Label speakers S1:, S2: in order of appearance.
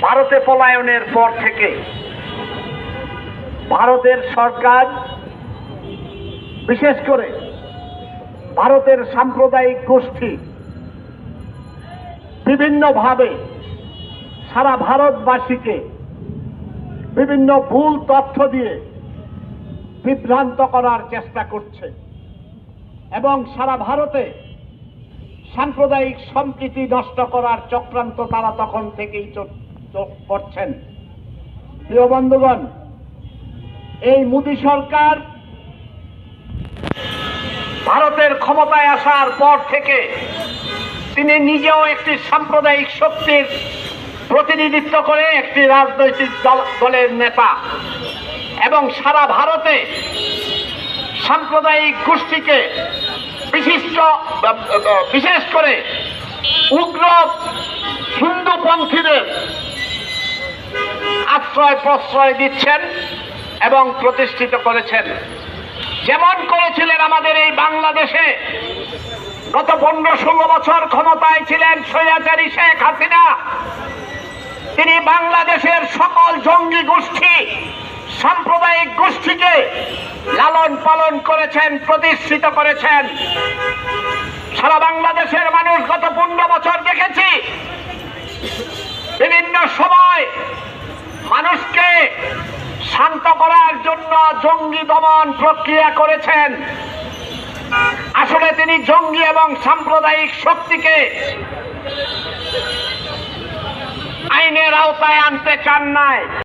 S1: ভারতে পলায়নের পর থেকে ভারতের সরকার, বিশেষ করে ভারতের সাম্প্রদায়িক গোষ্ঠী বিভিন্নভাবে সারা ভারতবাসীকে বিভিন্ন ভুল তথ্য দিয়ে বিভ্রান্ত করার চেষ্টা করছে এবং সারা ভারতে সাম্প্রদায়িক সম্প্রীতি নষ্ট করার চক্রান্ত তারা তখন থেকেই করছেন। প্রিয় বন্ধুগণ, এই মোদী সরকার ভারতের ক্ষমতায় আসার পর থেকে তিনি নিজেও একটি সাম্প্রদায়িক শক্তির প্রতিনিধিত্ব করে একটি রাজনৈতিক দলের নেতা এবং সারা ভারতে সাম্প্রদায়িক গোষ্ঠীকে বিশেষ করে উগ্র হিন্দুপন্থীদের আশ্রয় প্রশ্রয় দিচ্ছেন এবং প্রতিষ্ঠিত করেছেন। যেমন করেছিলেন আমাদের এই বাংলাদেশে গত 15-16 বছর ক্ষমতায় ছিলেন স্বৈরাচারী শেখ হাসিনা। তিনি বাংলাদেশের সকল জঙ্গি গোষ্ঠী, সাম্প্রদায়িক গোষ্ঠীকে লালন পালন করেছেন, প্রতিষ্ঠিত করেছেন। সারা বাংলাদেশের মানুষ গত 15 বছর দেখেছি বিভিন্ন সময় মানুষকে শান্ত করার জন্য জঙ্গি দমন প্রক্রিয়া করেছেন। আসলে তিনি জঙ্গি এবং সাম্প্রদায়িক শক্তিকে আইনের আওতায় আনতে চান নাই।